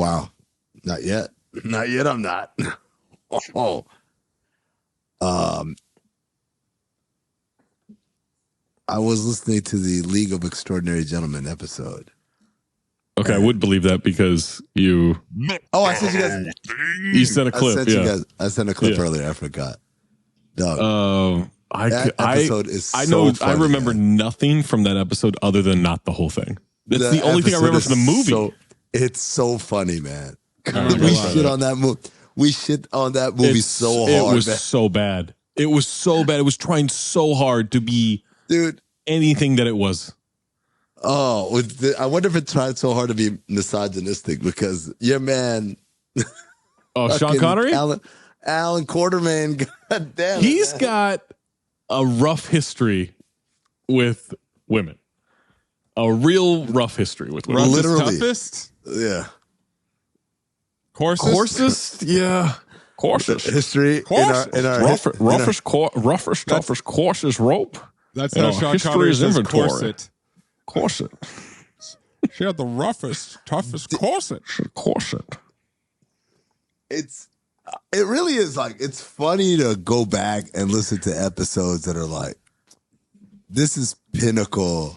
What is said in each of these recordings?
Wow. Not yet. Not yet. I'm not. Oh. I was listening to the League of Extraordinary Gentlemen episode. Okay, I would believe that because you. Oh, I sent you guys. You sent a clip. I sent a clip earlier. I forgot. Dog. That episode is. I know. So funny, I remember man. nothing from that episode other than not the whole thing. That's the only thing I remember from the movie. It's so funny, man. We shit on that movie. We shit on that movie so hard. It was so bad. It was so bad. It was trying so hard to be, dude, anything that it was. Oh, I wonder if it tried so hard to be misogynistic because your man. Oh, Sean Connery? Alan Quartermain. God damn it. He's got a rough history with women. A real rough history with women. Literally. Toughest? Yeah. Coarsest? Yeah. Coarsest. History in our roughest, toughest, coarsest rope. That's how Sean Connery says corset. Corset. She had the roughest, toughest corset. Corset. It really is like, it's funny to go back and listen to episodes that are like, this is pinnacle.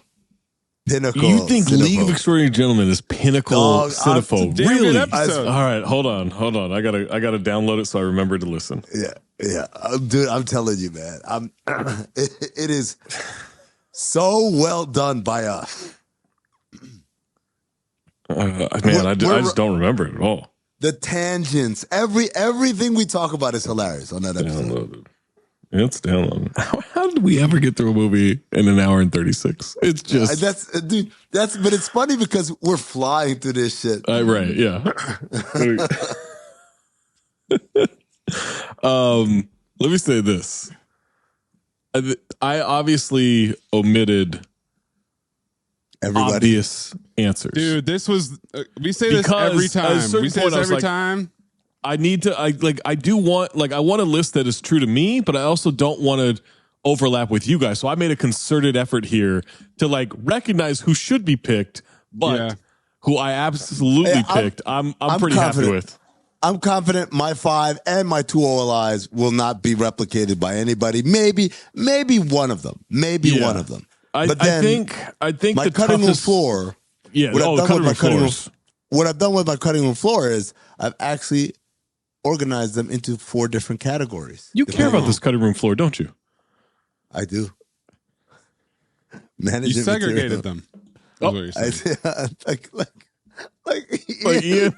You think Cinephobe. League of Extraordinary Gentlemen is pinnacle Cinephobe? Really? All right, hold on. I gotta download it so I remember to listen. Yeah, dude. I'm telling you, man. It is so well done by us. I just don't remember it at all. The tangents, everything we talk about is hilarious on that episode. Downloaded. It's downloaded. How did we ever get through a movie in an hour and 36? It's just but it's funny because we're flying through this shit. Right? Yeah. Let me say this. I obviously omitted obvious answers. Dude, this was we say this every time. We say this every time. I need to I want a list that is true to me, but I also don't want to overlap with you guys. So I made a concerted effort here to recognize who should be picked, but who I absolutely picked. I'm pretty happy with. I'm confident my 5 and my 2 OLIs will not be replicated by anybody. Maybe one of them. One of them. I think my cutting room floor. Yeah. What I've done with my cutting room floor is I've actually organized them into 4 different categories. You care about this cutting room floor, don't you? I do. You segregated them. Like Ian.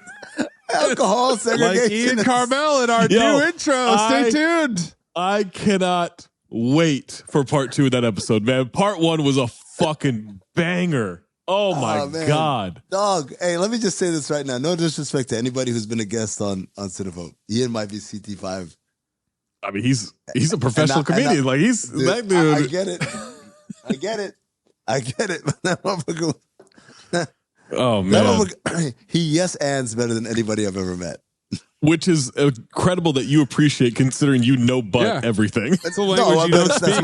Alcohol segregation. Like Ian Carmel in our new intro. Stay tuned. I cannot wait for part 2 of that episode, man. Part 1 was a fucking banger. Oh my God. Dog, hey, let me just say this right now. No disrespect to anybody who's been a guest on Cinephobe. Ian might be CT5. I mean, he's a professional comedian. He's that dude. I get it. That motherfucker. Oh man. He yes-ands better than anybody I've ever met. Which is incredible that you appreciate considering you know everything. That's a language you don't speak. It's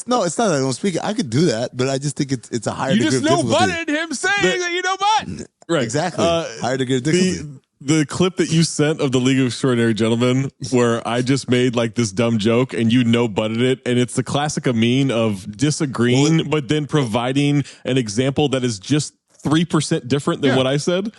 not that I don't speak it. I could do that, but I just think it's a higher degree of difficulty. You just know butted him saying that you know butt. Right. Exactly. Higher degree of difficulty. The clip that you sent of the League of Extraordinary Gentlemen where I just made this dumb joke and you butted it, and it's the classic Amin of disagreeing but then providing an example that is just 3% different than what I said.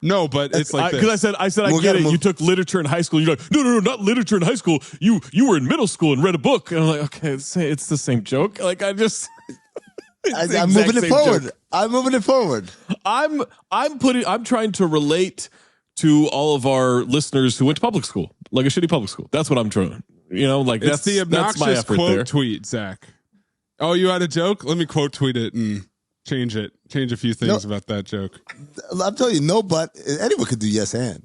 No, but it's because I said I get it. You took literature in high school. You're like, no, not literature in high school. You were in middle school and read a book. And I'm like, okay, it's the same joke. I'm moving it forward. Joke. I'm moving it forward. I'm trying to relate to all of our listeners who went to public school, like a shitty public school. That's what I'm trying. It's the obnoxious quote there. tweet, Zach. Oh, you had a joke? Let me quote tweet it and change it. Change a few things about that joke. I'm telling you, no but. Anyone could do yes and.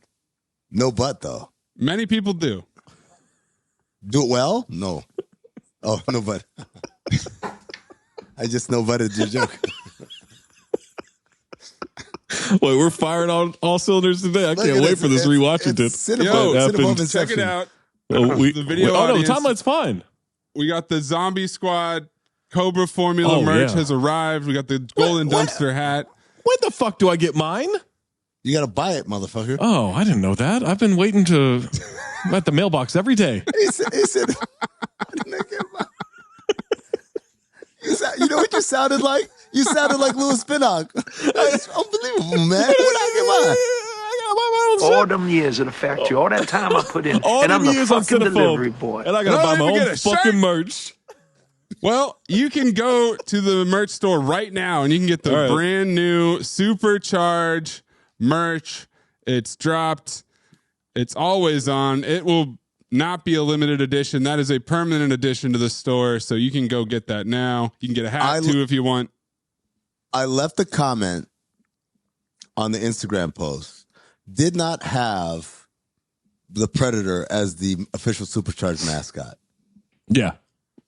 No but, though. Many people do. Do it well? No. Oh, no but. I just no butted your joke. Wait, we're firing on all cylinders today. I can't wait for this rewatching. Cinephobe, check it out. The video audience. The timeline's fine. We got the Zombie Squad Cobra Formula merch has arrived. We got the golden dumpster hat. When the fuck do I get mine? You got to buy it, motherfucker. Oh, I didn't know that. I've been waiting to I'm at the mailbox every day. He said I didn't get mine. You know what you sounded like? You sounded like Louis Pinnock. It's unbelievable, man. When I get mine. All them years of the factory, all that time I put in, All and them I'm the years on fucking Cinephobe, delivery boy. and I gotta buy my own fucking merch. Well, you can go to the merch store right now and you can get the brand new Supercharge merch. It's dropped. It's always on. It will not be a limited edition. That is a permanent addition to the store. So you can go get that now. You can get a hat too if you want. I left a comment on the Instagram post. Did not have the Predator as the official Supercharged mascot. Yeah.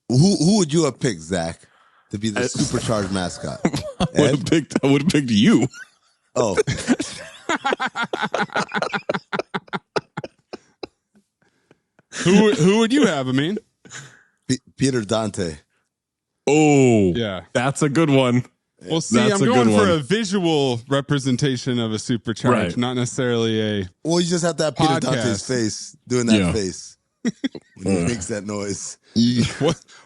Who would you have picked, Zach, to be the Supercharged mascot? I would have picked you. Oh. Who would you have, Amin? Peter Dante. Oh, yeah. That's a good one. Well, see, I'm going for a visual representation of a Supercharged, not necessarily a Well, you just have to have Peter Dante's face doing that face when he makes that noise.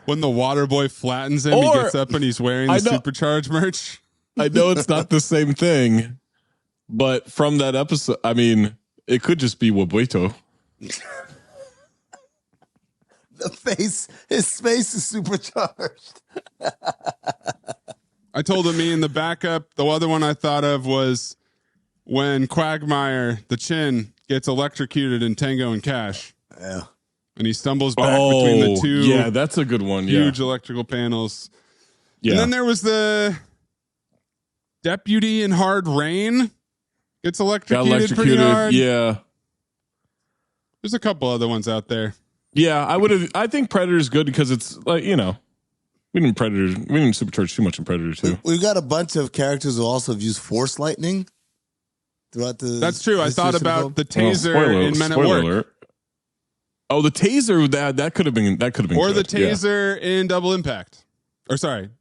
When the water boy flattens him, he gets up and he's wearing the Supercharged merch. I know it's not the same thing, but from that episode, I mean, it could just be Wabuito. His face is supercharged. I told him in the backup. The other one I thought of was when Quagmire, the Chin, gets electrocuted in Tango and Cash. Yeah. And he stumbles back between the two. Yeah, that's a good one. Huge electrical panels. Yeah. And then there was the deputy in Hard Rain. Gets electrocuted pretty hard. Yeah. There's a couple other ones out there. Yeah, I think Predator's good because it's like, we didn't supercharge too much in Predator 2. We've got a bunch of characters who also have used Force Lightning throughout the. That's true. I thought about the taser in Men at Work. Alert. Oh, the taser that could have been or good. The taser in Double Impact. Or sorry,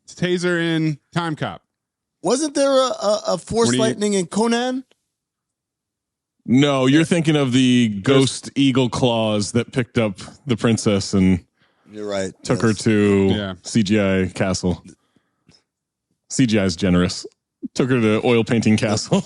taser in Time Cop. Wasn't there a Force Lightning in Conan? No, you're thinking of the ghost eagle claws that picked up the princess and you're right. Took her to CGI castle. CGI is generous. Took her to oil painting castle.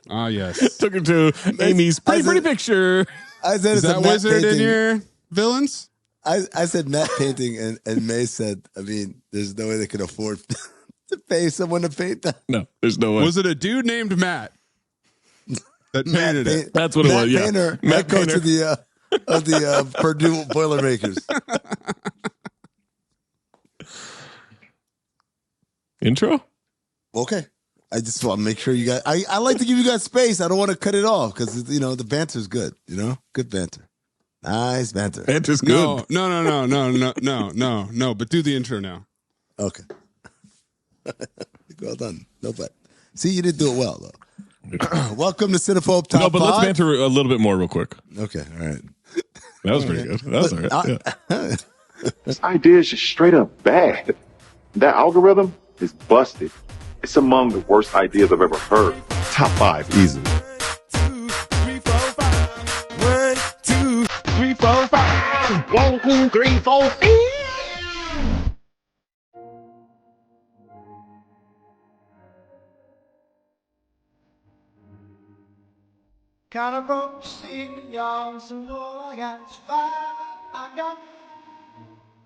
Yes. Took her to Amy's pretty picture. I said, is that wizard painting in your villains? I said matte painting, and May said, I mean, there's no way they could afford to pay someone to paint that. No, there's no way. Was it a dude named Matt that painted it? That's what it was. Yeah, Painter, Matt coach of the Purdue Boilermakers. Intro? Okay. I just want to make sure you guys. I like to give you guys space. I don't want to cut it off because the banter's good. Good banter, nice banter. Banter's good. No. But do the intro now. Okay. Well done. No, but see, you didn't do it well though. Welcome to Cinephobe Top 5. No, but let's banter a little bit more real quick. Okay, all right. That was pretty good. That was all right. This idea is just straight up bad. That algorithm is busted. It's among the worst ideas I've ever heard. Top 5 easily. 1, 2, 3, 4, 5. 1, 2, 3, 4, 5.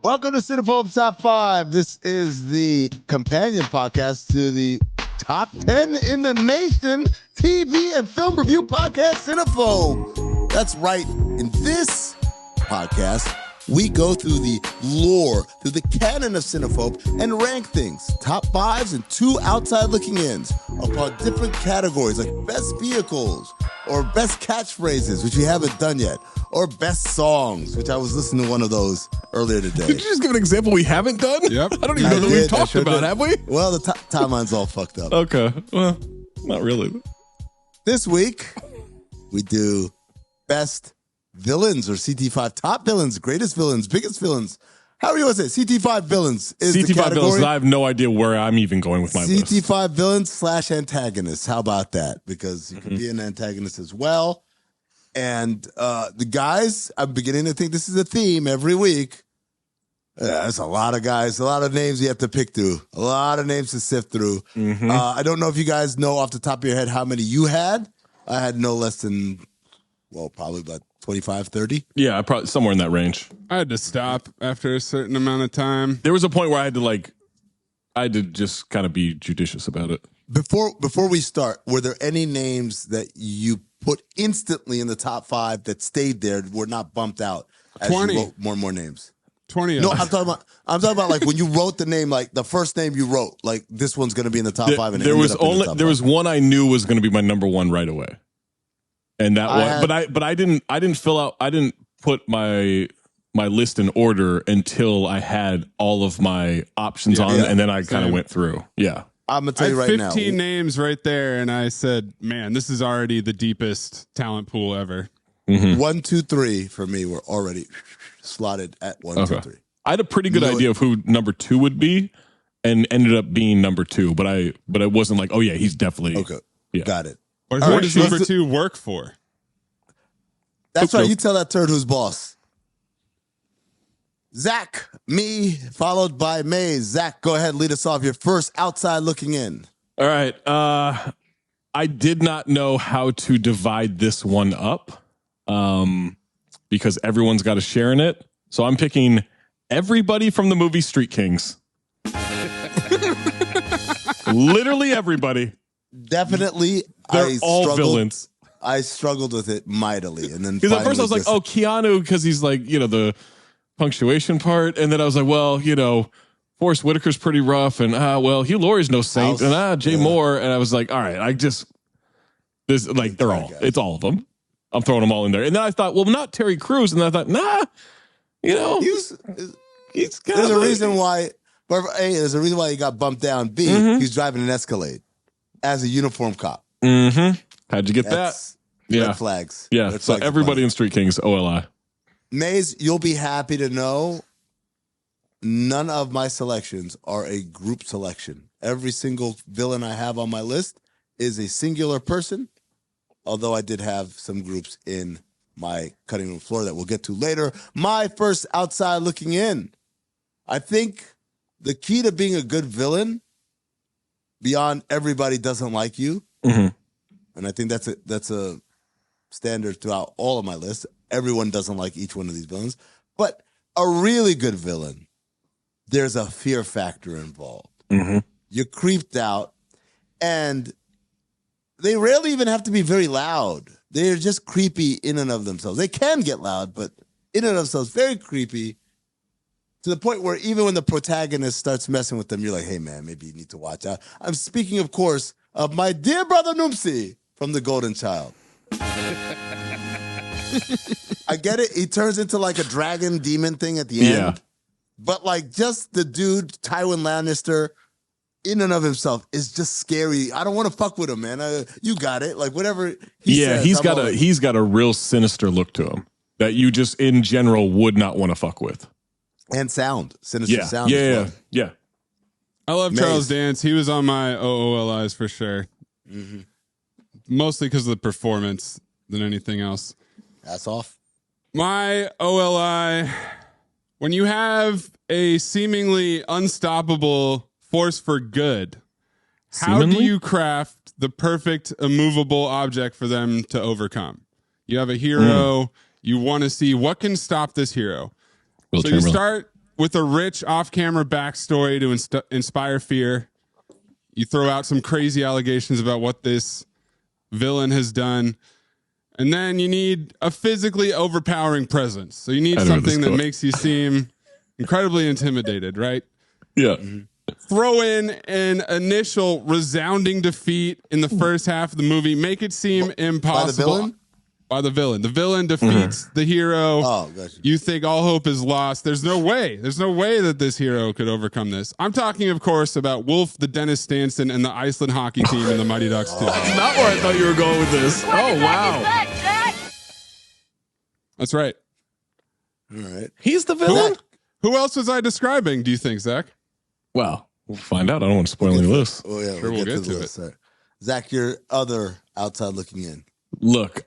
Welcome to Cinephobe Top 5. This is the companion podcast to the top 10 in the nation TV and film review podcast, Cinephobe. That's right. In this podcast, we go through the lore, through the canon of Cinephobe, and rank things. Top 5s and 2 outside looking ins upon different categories like best vehicles or best catchphrases, which we haven't done yet, or best songs, which I was listening to one of those earlier today. Did you just give an example we haven't done? Yep. I don't even know that we've talked about, have we? Well, the timeline's all fucked up. Okay. Well, not really. This week, we do best villains or CT5 top villains, greatest villains, biggest villains, How do you want to say? CT5 villains is the CT5 category. villains. I have no idea where I'm even going with my list. CT5 villains / antagonists. How about that? Because you can be an antagonist as well. And the guys, I'm beginning to think this is a theme every week. There's a lot of guys, a lot of names you have to pick through, a lot of names to sift through. I don't know if you guys know off the top of your head how many you had. I had no less than, well, probably about 25, 30. Yeah, probably somewhere in that range. I had to stop after a certain amount of time. There was a point where I had to just kind of be judicious about it. Before we start, were there any names that you put instantly in the top 5 that stayed there, were not bumped out as 20. you wrote more and more names? 20 of No, them. I'm talking about like when you wrote the name, like the first name you wrote, like this one's going to be in the top 5. And There was one I knew was going to be my number one right away, and that one. But I didn't put my list in order until I had all of my options on, and then I kind of went through. Yeah, I'm gonna tell you I right had now. 15 names right there, and I said, "Man, this is already the deepest talent pool ever." 1, 2, 3 for me were already slotted at 1, 2, 3. I had a pretty good idea of who number 2 would be, and ended up being number 2. But I wasn't like, oh yeah, he's definitely Okay. Yeah. Got it. But who does number 2 work for? That's right. You tell that turd who's boss. Zach, me, followed by Mayes. Zach, go ahead, lead us off. Your first outside looking in. All right. I did not know how to divide this one up, because everyone's got a share in it. So I'm picking everybody from the movie Street Kings. Literally everybody. Definitely. They're all villains. I struggled with it mightily. And then because at first I was like, oh, Keanu, because he's like, the punctuation part. And then I was like, well, Forrest Whitaker's pretty rough. And, Hugh Laurie's no saint. And Jay Moore. And I was like, all right, it's all of them. I'm throwing them all in there. And then I thought, well, not Terry Crews. And then I thought, nah, he's kind there's a reason why. But A, there's a reason why he got bumped down. B, he's driving an Escalade as a uniform cop. How'd you get that? Red flags. Yeah. Red So flags everybody in Street Kings, OLI. Maze, you'll be happy to know none of my selections are a group selection. Every single villain I have on my list is a singular person, although I did have some groups in my cutting room floor that we'll get to later. My first outside looking in. I think the key to being a good villain, beyond everybody doesn't like you, and I think that's a standard throughout all of my lists. Everyone doesn't like each one of these villains. But a really good villain, there's a fear factor involved. You're creeped out, and they rarely even have to be very loud. They're just creepy in and of themselves. They can get loud, but in and of themselves, very creepy, to the point where even when the protagonist starts messing with them, you're like, hey, man, maybe you need to watch out. I'm speaking, of course, of my dear brother Noomsi from The Golden Child. I get it. He turns into like a dragon demon thing at the end. But like just the dude, Tywin Lannister, in and of himself is just scary. I don't want to fuck with him, man. You got it. Like whatever he says, he's got a real sinister look to him that you just in general would not want to fuck with. And sinister sound. Yeah. I love Charles Dance. He was on my OOLIs for sure. Mostly because of the performance than anything else. That's off. My OLI, when you have a seemingly unstoppable force for good, how do you craft the perfect immovable object for them to overcome? You have a hero. You want to see what can stop this hero. So you start with a rich off-camera backstory to inspire fear. You throw out some crazy allegations about what this villain has done. And then you need a physically overpowering presence. So you need something that makes you seem incredibly intimidated, right? Yeah. Throw in an initial resounding defeat in the first half of the movie. Make it seem impossible. By the villain? By the villain. The villain defeats the hero. Oh, gotcha. You think all hope is lost. There's no way. There's no way that this hero could overcome this. I'm talking, of course, about Wolf the Dennis Stanson and the Iceland hockey team in the Mighty Ducks 2. That's not where I thought you were going with this. Oh, wow. That's right. All right. He's the villain? Who else was I describing, do you think, Zach? Well, we'll find out. I don't want to spoil any list. Oh yeah, Sure, we'll get to the list. Right. Zach, your other outside looking in. Look,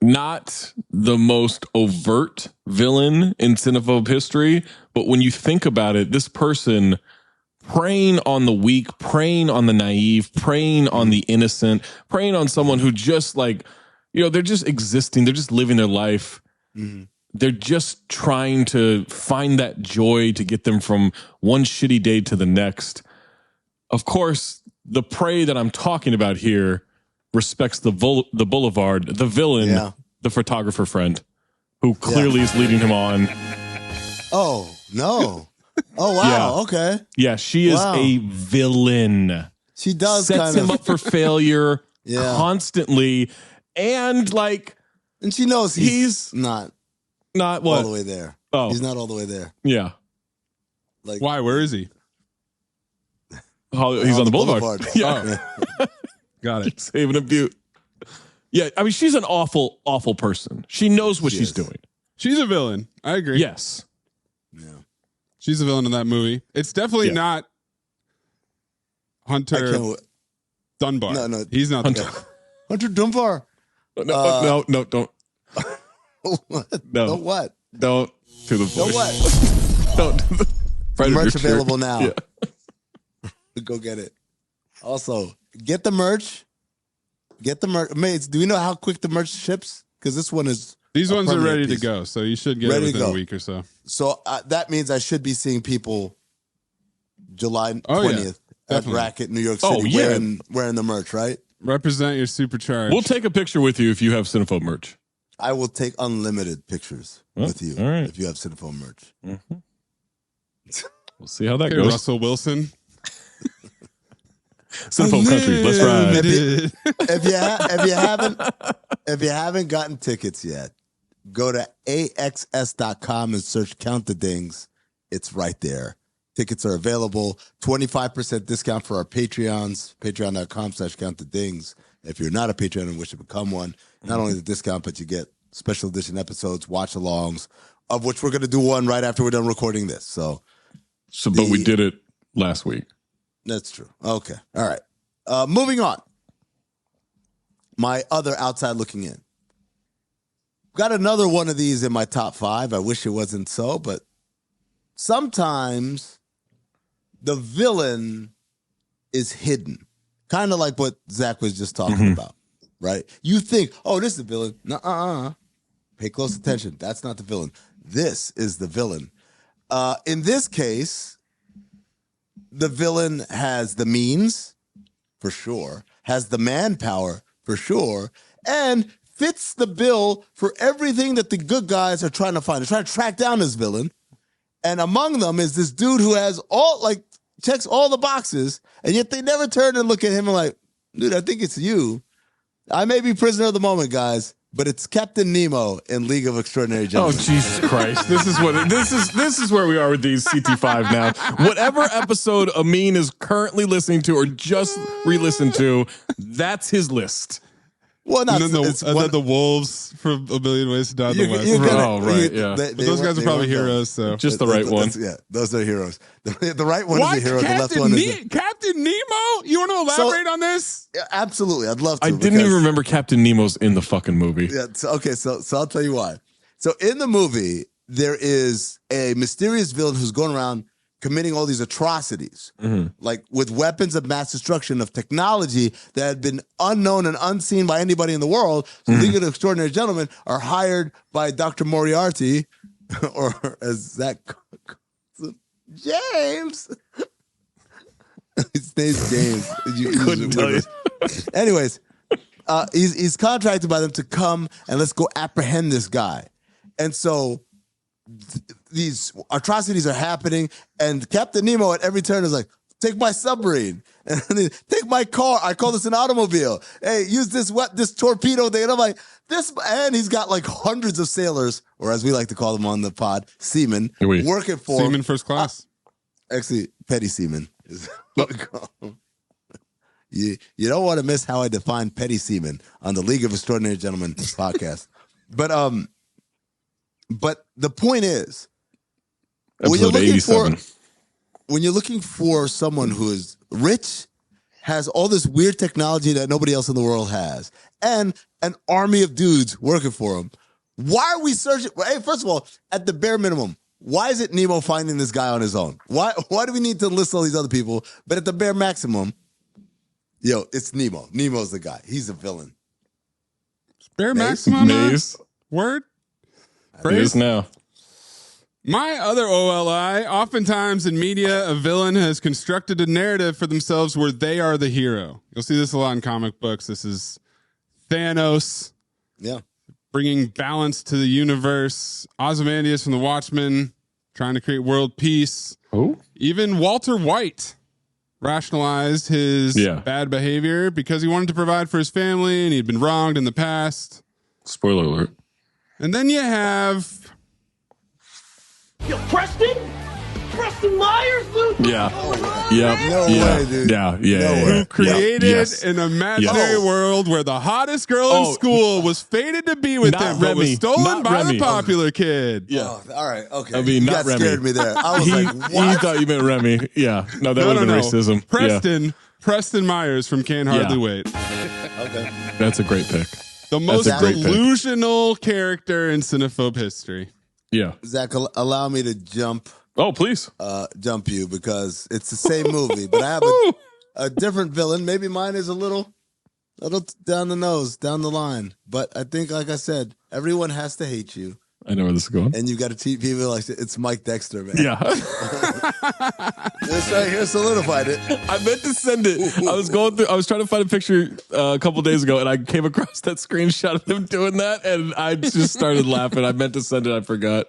not the most overt villain in Cinephobe history, but when you think about it, this person preying on the weak, preying on the naive, preying on the innocent, preying on someone who just like, they're just existing. They're just living their life. Mm-hmm. They're just trying to find that joy to get them from one shitty day to the next. Of course, the prey that I'm talking about here respects the boulevard, the villain, the photographer friend, who clearly is leading him on. Oh, no. Oh, wow. Okay. Yeah, she is a villain. She does sets him up for failure constantly. And and she knows he's not what? All the way there. Oh, he's not all the way there. Yeah. Why? Where is he? He's on the boulevard. Yeah. Got it. Saving a Butte. Yeah. I mean, she's an awful, awful person. She knows what she's doing. She's a villain. I agree. Yes. Yeah. She's a villain in that movie. It's definitely not Hunter Dunbar. No. He's not Hunter. the guy. Hunter Dunbar. No, don't. What? No. No what? Don't do the voice. No what? Don't do the merch available now. Yeah. Go get it. Also, get the merch. Get the merch. Mates, do we know how quick the merch ships? Because this one is... These ones are ready to go, so you should get it within a week or so. So that means I should be seeing people July 20th at Racket, New York City, wearing the merch, right? Represent your supercharged. We'll take a picture with you if you have Cinephobe merch. I will take unlimited pictures with you if you have Cinephobe merch. Mm-hmm. We'll see how that goes. Russell Wilson. Cinephobe country, let's ride. If you haven't gotten tickets yet, go to axs.com and search Count the Dings. It's right there. Tickets are available. 25% discount for our Patreons. Patreon.com/Count the Dings. If you're not a Patreon and wish to become one, not only the discount, but you get special edition episodes, watch-alongs, of which we're going to do one right after we're done recording this. But we did it last week. That's true. Okay. All right. Moving on. My other outside looking in. Got another one of these in my top 5. I wish it wasn't so, but sometimes the villain is hidden. Kind of like what Zach was just talking about, right? You think, oh, this is the villain. Nuh-uh. Pay close attention. That's not the villain. This is the villain. In this case, the villain has the means, for sure, has the manpower, for sure, and fits the bill for everything that the good guys are trying to find. They're trying to track down this villain. And among them is this dude who has checks all the boxes, and yet they never turn and look at him and like, dude, I think it's you. I may be prisoner of the moment, guys, but it's Captain Nemo in League of Extraordinary Gentlemen. Oh, Jesus Christ. This is where we are with these CT5 now. Whatever episode Amin is currently listening to or just re-listened to, that's his list. Well, not and then the wolves from A Million Ways to Die in the West. Right. Those guys are probably heroes. So just the right one. Those are heroes. The right one is the hero. The left one is Captain Nemo. You want to elaborate on this? Yeah, absolutely. I'd love to. I didn't even remember Captain Nemo's in the fucking movie. Yeah. So I'll tell you why. So in the movie, there is a mysterious villain who's going around committing all these atrocities, like with weapons of mass destruction of technology that had been unknown and unseen by anybody in the world. So League of Extraordinary Gentlemen are hired by Dr. Moriarty, or as Zach James. His name's James. Couldn't tell you. Anyways, he's contracted by them to come and let's go apprehend this guy. And so these atrocities are happening, and Captain Nemo at every turn is like, take my submarine, and then, take my car. I call this an automobile. Hey, use this torpedo thing. And I'm like, and he's got like hundreds of sailors, or as we like to call them on the pod, seamen, working for Seamen first class. Actually, petty seamen is what we call them. You don't want to miss how I define petty seamen on the League of Extraordinary Gentlemen podcast. But the point is, Episode 87. When you're looking for someone who is rich, has all this weird technology that nobody else in the world has, and an army of dudes working for him, why are we searching? Hey, first of all, at the bare minimum, why is it Nemo finding this guy on his own? Why do we need to list all these other people? But at the bare maximum, it's Nemo. Nemo's the guy. He's a villain. Bare maximum? Mayes. Word? It is now. My other OLI, oftentimes in media, a villain has constructed a narrative for themselves where they are the hero. You'll see this a lot in comic books. This is Thanos. Yeah. Bringing balance to the universe. Ozymandias from The Watchmen, trying to create world peace. Oh. Even Walter White rationalized his bad behavior because he wanted to provide for his family and he'd been wronged in the past. Spoiler alert. And then you have... Yo, Preston Myers, dude. Yeah. Yeah. No way, dude. Yeah. Who created Yes. an imaginary world where the hottest girl in school was fated to be with Not him, but was Remy. stolen Not by Remy. the popular kid. Yeah. Oh, all right. Okay. I mean, you not got Remy. scared me there. I was like, He what? thought you meant Remy. Yeah. No, that would have been racism. Preston Myers from Can't Hardly Wait. Okay. That's a great pick. The most a great pick. delusional character in Cinephobe history. Yeah. Zach, allow me to jump Oh, please. you because it's the same movie, but I have a different villain. Maybe mine is a little down the nose, down the line. But I think, like I said, everyone has to hate you. I know where this is going. And you got to treat people like it's Mike Dexter, man. Yeah. This right here solidified it. I meant to send it. I was trying to find a picture a couple days ago, and I came across that screenshot of him doing that, and I just started laughing. I meant to send it. I forgot.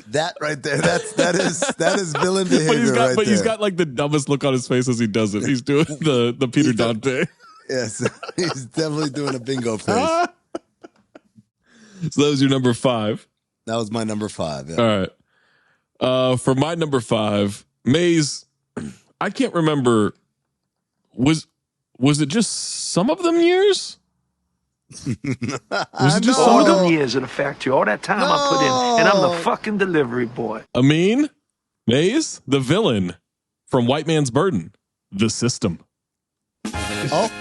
That right there. That is villain behavior. He's got like the dumbest look on his face as he does it. He's doing the Peter Dante. Yes, he's definitely doing a bingo face. So that was your number 5. That was my number 5. Yeah. All right. For my number 5, Mayes, I can't remember. Was it just some of them years? Was it just some All of them? them years of the factory, all that time I put in, and I'm the fucking delivery boy. Amin, Mayes, the villain from White Man's Burden, the system. Oh.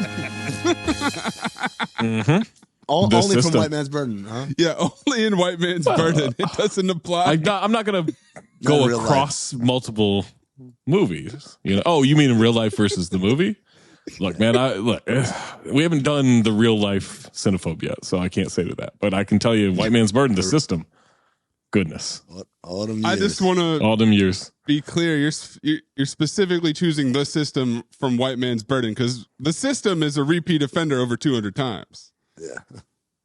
Mm-hmm. Only system. from White Man's Burden, huh? Yeah, only in White Man's Burden. It doesn't apply. I'm not going to go across multiple movies. Oh, you mean in real life versus the movie? Look, man, we haven't done the real life Cinephobe yet, so I can't say to that. But I can tell you, White Man's Burden, the system. Goodness. All them years. I just want to all them years. Be clear, you're specifically choosing the system from White Man's Burden because the system is a repeat offender over 200 times. Yeah.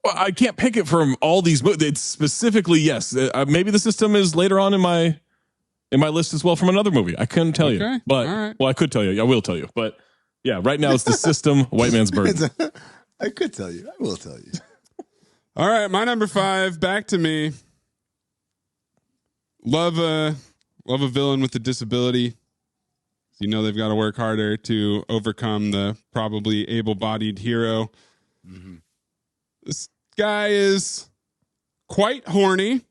Well, I can't pick it from all these movies. It's specifically, yes. Maybe the system is later on in my list as well from another movie. I couldn't tell you, but well, I could tell you. I will tell you, but yeah, right now it's the system. White Man's Burden. I could tell you. I will tell you. All right, my number 5. Back to me. Love a villain with a disability. You know they've got to work harder to overcome the probably able-bodied hero. Mm-hmm. This guy is quite horny.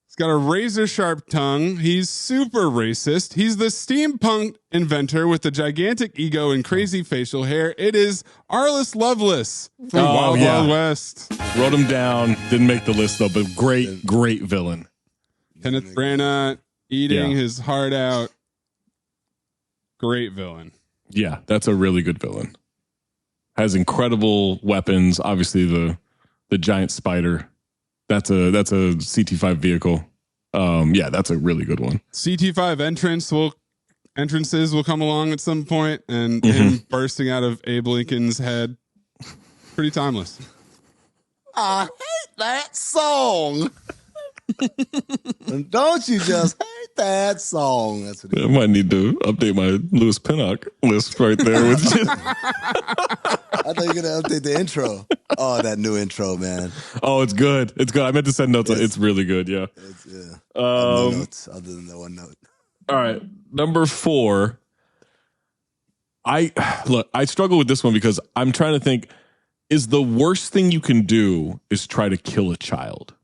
He's got a razor-sharp tongue. He's super racist. He's the steampunk inventor with a gigantic ego and crazy facial hair. It is Arliss Lovelace from Wild Wild West. Wrote him down. Didn't make the list, though, but great villain. Kenneth Branagh eating his heart out. Great villain. Yeah, that's a really good villain. Has incredible weapons. Obviously, the giant spider. That's a CT5 vehicle. Yeah, that's a really good one. CT5 entrances will come along at some point, and him bursting out of Abe Lincoln's head. Pretty timeless. I hate that song. And don't you just hate that song? That's what I might need to update my Louis Pinnock list right there. With I thought you were gonna update the intro. Oh, that new intro, man. Oh, it's good. It's good. I meant to send notes. It's really good. Yeah. No notes other than the one note. All right, number 4. I struggle with this one because I'm trying to think: is the worst thing you can do is try to kill a child?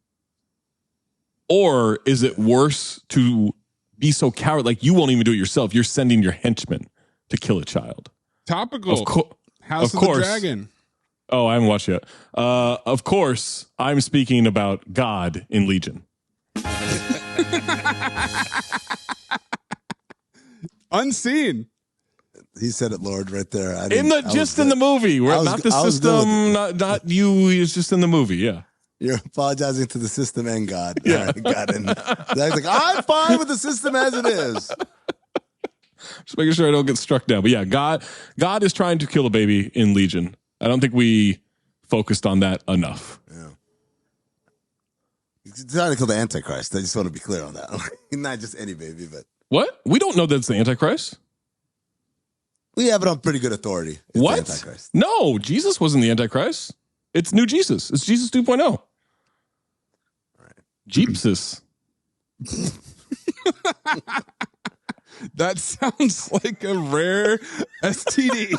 Or is it worse to be so coward. Like, you won't even do it yourself. You're sending your henchmen to kill a child. Topical. House of the Dragon. Oh, I haven't watched yet. Of course, I'm speaking about God in Legion. Unseen. He said it, Lord, right there. In the movie, not the system, not you. It's just in the movie. Yeah. You're apologizing to the system and God. Yeah. All right, God. And like, I'm fine with the system as it is. Just making sure I don't get struck down. But yeah, God is trying to kill a baby in Legion. I don't think we focused on that enough. Yeah. He's trying to kill the Antichrist. I just want to be clear on that. Not just any baby, but. What? We don't know that's the Antichrist. We have it on pretty good authority. It's what? The Antichrist. No, Jesus wasn't the Antichrist. It's new Jesus. It's Jesus 2.0. All right. Jeepsis. That sounds like a rare STD.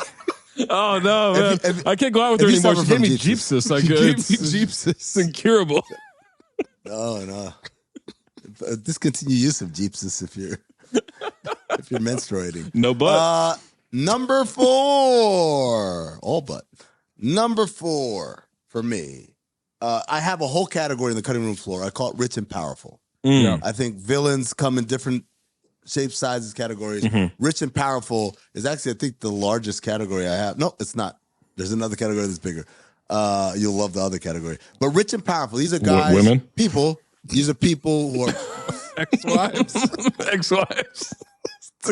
Oh, no, man. I can't go out with her anymore. She gave me Jeepsis. Like, it's incurable. No. Discontinue use of Jeepsis if you're menstruating. No but. Number 4. All but. Number 4 for me. I have a whole category in the cutting room floor. I call it rich and powerful. I think villains come in different shapes, sizes, categories. Rich and powerful is actually, I think, the largest category I have. No, it's not. There's another category that's bigger. You'll love the other category. But rich and powerful, these are guys, women, people. These are people who are ex-wives.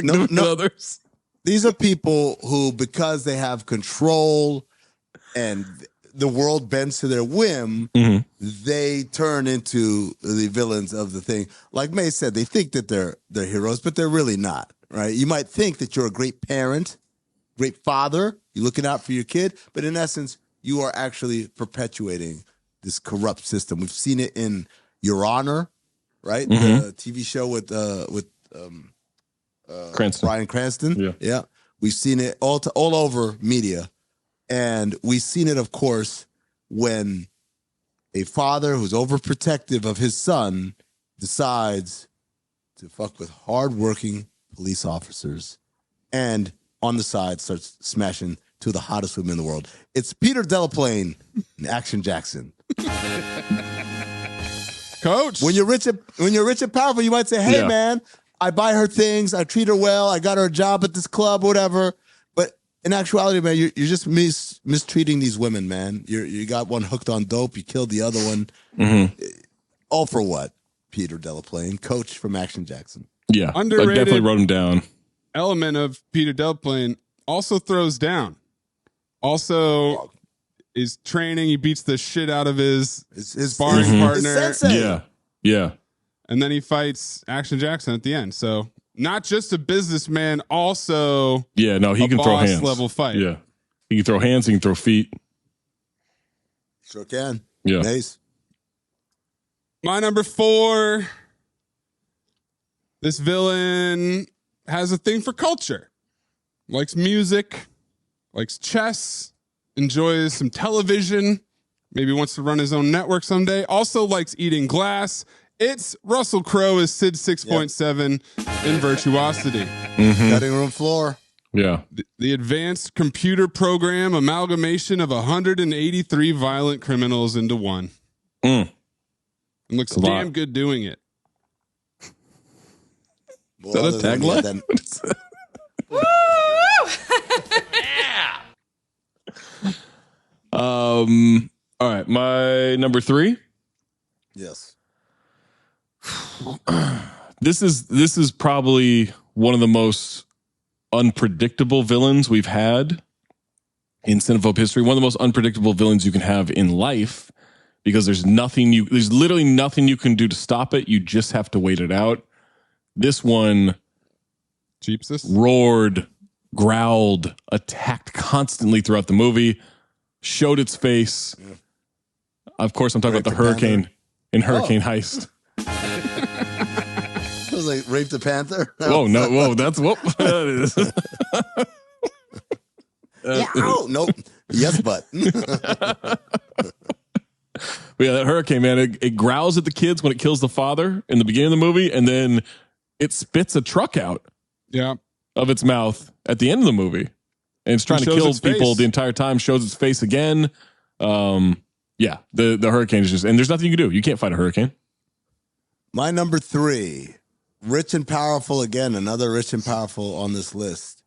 No, others. These are people who, because they have control and the world bends to their whim, they turn into the villains of the thing. Like May said, they think that they're heroes, but they're really not, right? You might think that you're a great parent, great father, you're looking out for your kid, but in essence, you are actually perpetuating this corrupt system. We've seen it in Your Honor, right? The TV show with Bryan Cranston. Yeah. We've seen it all over media. And we've seen it, of course, when a father who's overprotective of his son decides to fuck with hardworking police officers and on the side starts smashing two of the hottest women in the world. It's Peter Delaplane and Action Jackson. Coach. When you're rich and powerful, you might say, hey, man, I buy her things, I treat her well, I got her a job at this club, whatever. But in actuality, man, you're just mistreating these women, man. You got one hooked on dope, you killed the other one. All for what? Peter Delaplane, coach from Action Jackson. Yeah, underrated. I definitely wrote him down. Element of Peter Delaplane also throws down. Also is training. He beats the shit out of his sparring partner. Yeah. And then he fights Action Jackson at the end. So not just a businessman, also he can throw hands. Level fight. Yeah, he can throw hands. He can throw feet. Sure can. Yeah. Nice. My number 4. This villain has a thing for culture. Likes music. Likes chess. Enjoys some television. Maybe wants to run his own network someday. Also likes eating glass. It's Russell Crowe as Sid 6.7 in Virtuosity. Cutting room floor. Yeah. The advanced computer program amalgamation of 183 violent criminals into one. And looks damn good doing it. Is that a tagline? All right, my number 3. Yes. This is probably one of the most unpredictable villains we've had in Cinephobe history. One of the most unpredictable villains you can have in life, because there's literally nothing you can do to stop it. You just have to wait it out. This one roared, growled, attacked constantly throughout the movie, showed its face. Of course, I'm talking about the hurricane in Hurricane Heist. It was like Rape the Panther. Whoa, that's what that is. Nope. Yes, but. But yeah, that hurricane, man, it growls at the kids when it kills the father in the beginning of the movie, and then it spits a truck out Yeah. of its mouth at the end of the movie. And it's trying to kill people the entire time, shows its face again. Yeah, the hurricane is just, and there's nothing you can do. You can't fight a hurricane. My number 3, Rich and Powerful. Again, another Rich and Powerful on this list.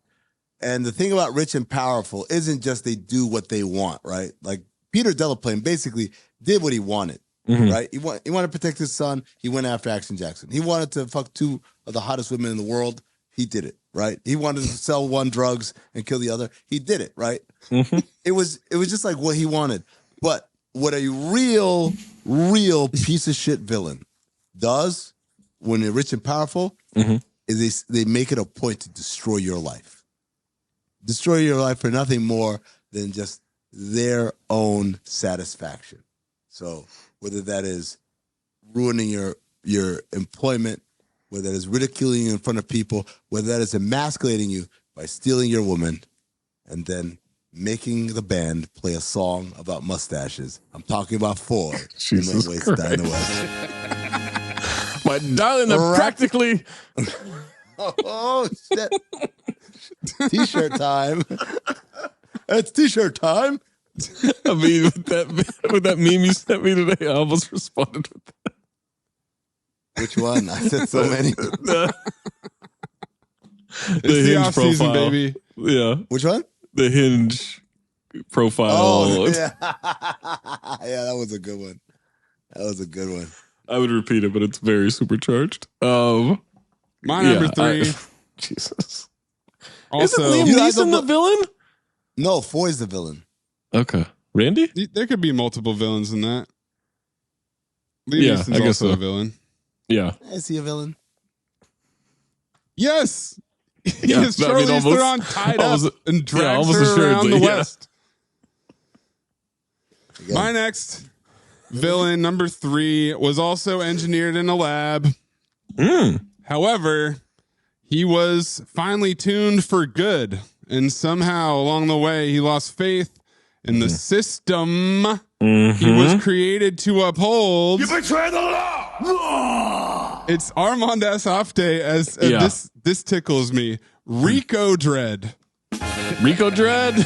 And the thing about Rich and Powerful isn't just they do what they want, right? Like Peter Delaplane basically did what he wanted, right? He wanted to protect his son. He went after Action Jackson. He wanted to fuck 2 of the hottest women in the world. He did it, right? He wanted to sell one drugs and kill the other. He did it, right? It was just like what he wanted. But what a real piece of shit villain does when they're rich and powerful is they make it a point to destroy your life. Destroy your life for nothing more than just their own satisfaction. So whether that is ruining your employment, whether that is ridiculing you in front of people, whether that is emasculating you by stealing your woman and then making the band play a song about mustaches. I'm talking about Ford. Jesus Christ. My darling, they're practically... Oh, shit. T-shirt time. It's T-shirt time. I mean, with that meme you sent me today, I almost responded with that. Which one? I said so many. The the Hinge off-season, profile. baby. Yeah. Which one? The Hinge profile. Oh, yeah. Yeah, that was a good one. That was a good one. I would repeat it, but it's very supercharged. My number 3. Jesus. Also, Isn't Liam Neeson the villain? No, Foy's the villain. Okay. Randy? there could be multiple villains in that. Liam Yeah, Neeson's I guess also so. a villain. Yeah. Is he a villain? Yes. He Yeah, is I mean, Charlize almost- Theron tied almost- up and drags almost her around the assuredly, yeah. West. Again. My next villain, number 3, was also engineered in a lab. However, he was finely tuned for good. And somehow along the way, he lost faith in the system he was created to uphold. You betray the law! It's Armand Assafte as this tickles me. Rico Dread. Rico Dread?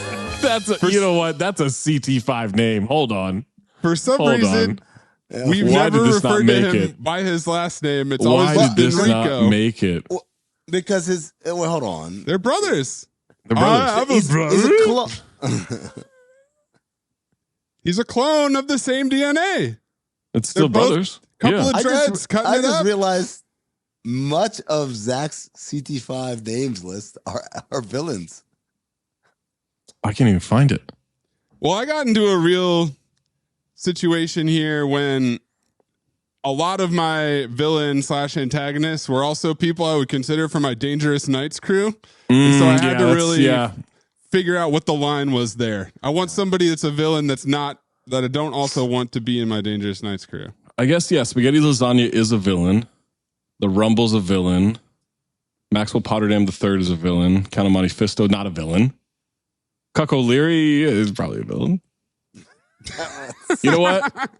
You know what? That's a CT5 name. Hold on. For some Hold reason, on. we've Why never did this not referred to make him it? by his last name. It's Why always did been this Rico. not make it? Because hold on. They're brothers. The brothers. I have a He's a clone. He's a clone of the same DNA. It's still They're both brothers. Couple Yeah. of dreads cutting I it just up. realized much of Zach's CT5 names list are villains. I can't even find it. Well, I got into a real situation here when a lot of my villain / antagonists were also people I would consider for my Dangerous Nights crew. And so I had to really figure out what the line was there. I want somebody that's a villain that I don't also want to be in my Dangerous Nights crew. I guess, yeah, Spaghetti Lasagna is a villain. The Rumble's a villain. Maxwell Potterdam III is a villain. Count of Monte Fisto, not a villain. Cuck O'Leary is probably a villain. You know what?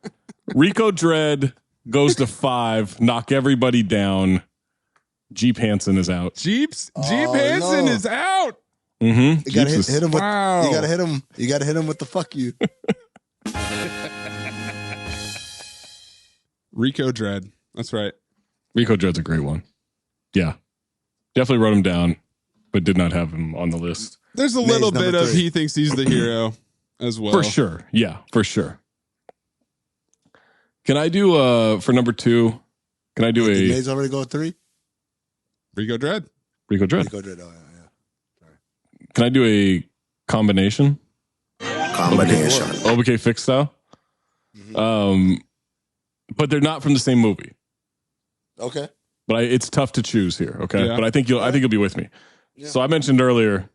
Rico Dread goes to 5. Knock everybody down. Jeep Hansen is out. Jeep Hansen is out. Mm-hmm. You gotta hit him with. Wow. You gotta hit him. You gotta hit him with the fuck you. Rico Dread. That's right. Rico Dread's a great one. Yeah. Definitely wrote him down, but did not have him on the list. There's a May's little number bit of 3. he thinks he's the hero as well. For sure. Yeah, for sure. Can I do for number 2? Can I do Did a Mays already go 3? Rico Dread. Rico Dread? Go Dread. Oh, yeah. Can I do a combination? OBK fixed style? But they're not from the same movie. Okay. But it's tough to choose here, okay? Yeah. But I think you'll be with me. Yeah. So I mentioned earlier,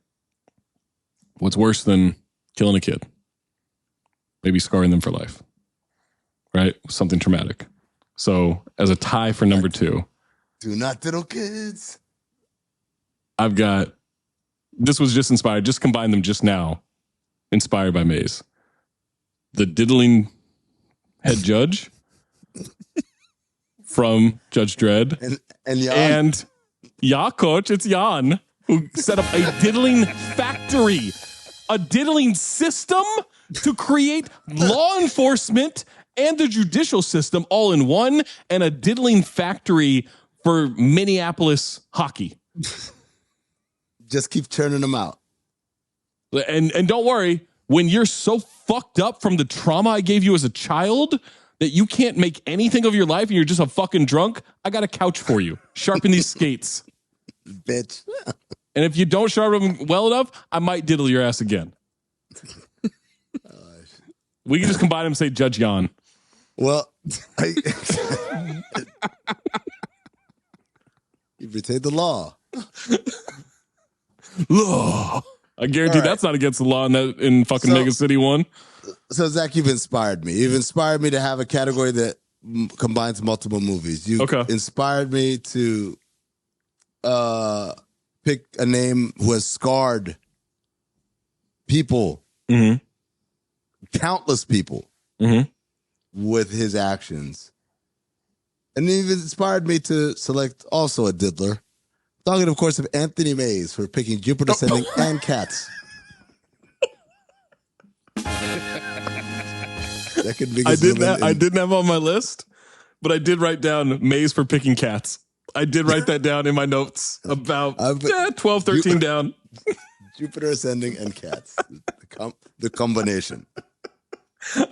what's worse than killing a kid? Maybe scarring them for life. Right? Something traumatic. So as a tie for number 2, Do not diddle kids. I've got, this was just inspired, just combined them just now, inspired by Mayes. The diddling head judge from Judge Dredd And Yeah, coach, it's Jan who set up a diddling factory, a diddling system to create law enforcement and the judicial system all in one, and a diddling factory for Minneapolis hockey. Just keep turning them out. And don't worry, when you're so fucked up from the trauma I gave you as a child that you can't make anything of your life and you're just a fucking drunk, I got a couch for you. Sharpen these skates. Bitch. And if you don't sharpen them well enough, I might diddle your ass again. We can just combine them and say Judge Jan. Well, you retain the law. I guarantee that's not against the law in fucking Mega City 1. So, Zach, you've inspired me. You've inspired me to have a category that combines multiple movies. You inspired me to pick a name who has scarred people, countless people, with his actions. And it inspired me to select also a diddler. Talking, of course, of Anthony Mayes for picking Jupiter Ascending and Cats. I didn't have on my list, but I did write down Mayes for picking Cats. I did write that down in my notes about 12, 13 down. Jupiter Ascending and Cats. The combination.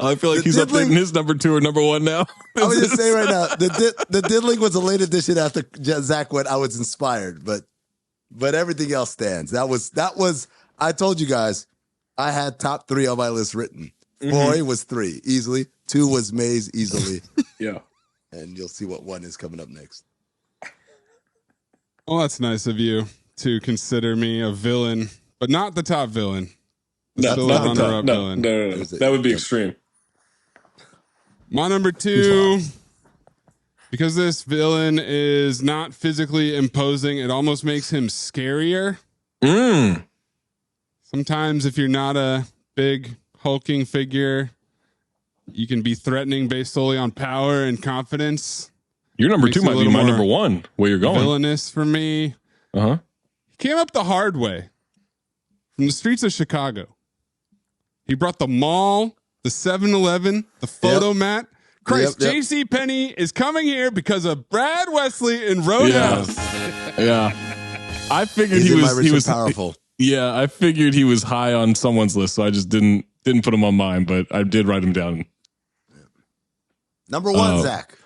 I feel like he's updating his number 2 or number 1 now. I was just saying right now, the diddling was a late addition after Zach went. I was inspired, but everything else stands. That was. I told you guys, I had top 3 on my list written. Boy was 3 easily. 2 was Mayes easily. Yeah, and you'll see what 1 is coming up next. Well, that's nice of you to consider me a villain, but not the top villain. No, that would be extreme. My number 2, because this villain is not physically imposing, it almost makes him scarier. Sometimes if you're not a big hulking figure, you can be threatening based solely on power and confidence. Your number 2 might be my number 1, where you're going. Villainous for me. He came up the hard way from the streets of Chicago. He brought the mall, the 7-Eleven, the photo mat. Christ, J.C. Penney is coming here because of Brad Wesley in Roadhouse. Yeah. I figured he was powerful. Yeah, I figured he was high on someone's list, so I just didn't put him on mine, but I did write him down. Number 1, Zach.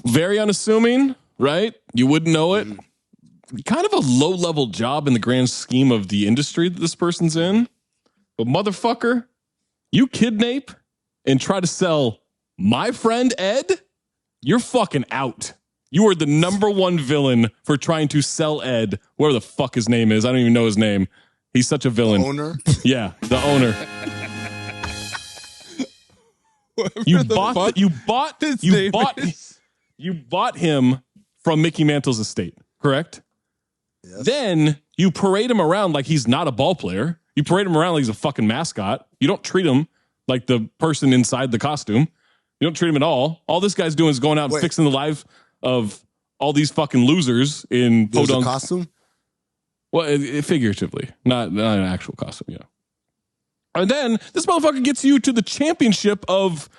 Very unassuming, right? You wouldn't know it. Kind of a low-level job in the grand scheme of the industry that this person's in. But motherfucker, you kidnap and try to sell my friend Ed, you're fucking out. You are the number 1 villain for trying to sell Ed, whatever the fuck his name is. I don't even know his name. He's such a villain. The owner? Yeah, the owner. You bought him from Mickey Mantle's estate, correct? Yes. Then you parade him around like he's not a ball player. You parade him around like he's a fucking mascot. You don't treat him like the person inside the costume. You don't treat him at all. All this guy's doing is going out and fixing the lives of all these fucking losers in podunk costume. Well, figuratively, not an actual costume. Yeah. And then this motherfucker gets you to the championship of,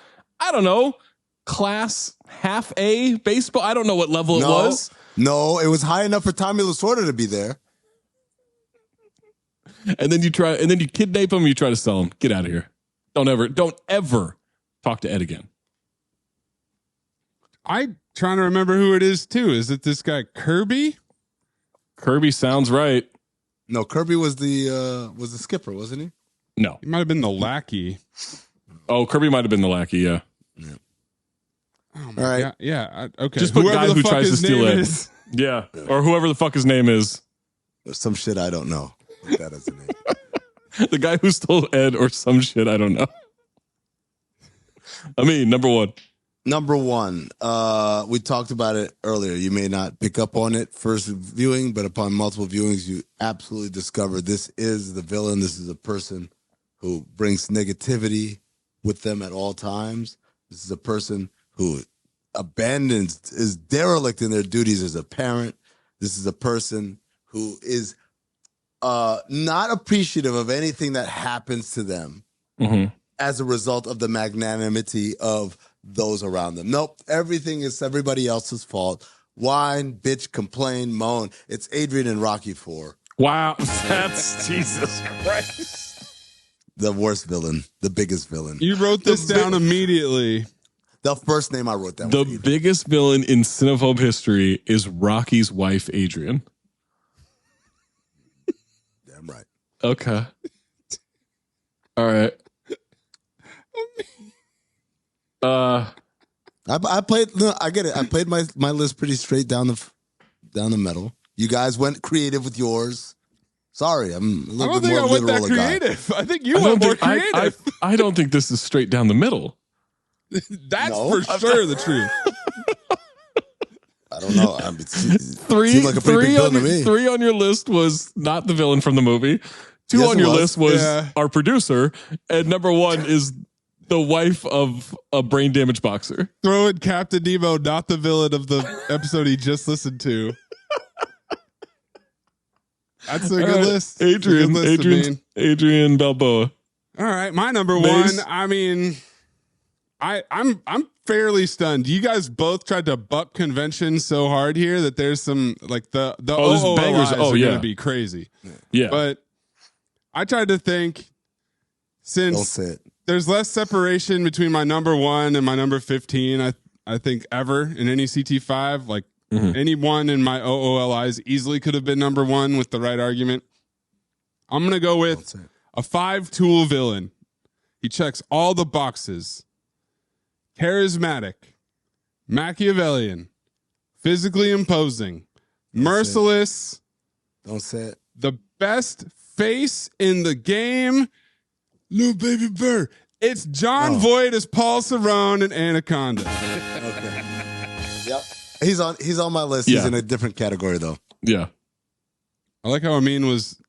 I don't know, class half A baseball. I don't know what level it was. No, it was high enough for Tommy Lasorda to be there. And then you kidnap him. You try to sell him. Get out of here. Don't ever talk to Ed again. I'm trying to remember who it is too. Is it this guy Kirby? Kirby sounds right. No, Kirby was the skipper, wasn't he? No, he might have been the lackey. Oh, Kirby might have been the lackey. Yeah. Oh my All right. God. Yeah. Okay. Just put guy who tries to steal Ed. Yeah. Or whoever the fuck his name is. There's some shit I don't know. That is the name. The guy who stole Ed or some shit I don't know. I mean, number 1. Number 1. We talked about it earlier. You may not pick up on it first viewing, but upon multiple viewings, you absolutely discover this is the villain. This is a person who brings negativity with them at all times. This is a person who abandoned, is derelict in their duties as a parent. This is a person who is not appreciative of anything that happens to them as a result of the magnanimity of those around them. Nope, everything is everybody else's fault. Whine, bitch, complain, moan. It's Adrian and Rocky IV. Wow, that's Jesus Christ. The worst villain, the biggest villain. You wrote this down immediately. The first name I wrote down. The biggest villain in Cinephobe history is Rocky's wife, Adrian. Damn right. Okay. All right. I played. No, I get it. I played my list pretty straight down the middle. You guys went creative with yours. Sorry, I'm a little bit more I went that literal creative. I think you went more creative. I don't think this is straight down the middle. That's for sure the truth. I don't know. Seemed like a pretty big villain to me. 3 on your list was not the villain from the movie. 2 Yes, on it your was. list was our producer, and number 1 is the wife of a brain damaged boxer. Throw in Captain Nemo, not the villain of the episode he just listened to. That's a good list. Adrian Balboa. All right, my number Mayes? 1. I mean, I'm fairly stunned. You guys both tried to buck convention so hard here that there's some like the there's bangers. are going to be crazy. Yeah, but I tried to think Don't since say it. there's less separation between my number 1 and my number 15. I think ever in any CT5, like anyone in my OOLIs easily could have been number 1 with the right argument. I'm going to go with a 5-tool villain. He checks all the boxes. Charismatic, Machiavellian, physically imposing, merciless. Don't say it. The best face in the game. Little baby bird. It's John Voight as Paul Cerrone in Anaconda. Okay. Yep. He's on my list. Yeah. He's in a different category though. yeah. I like how Amin was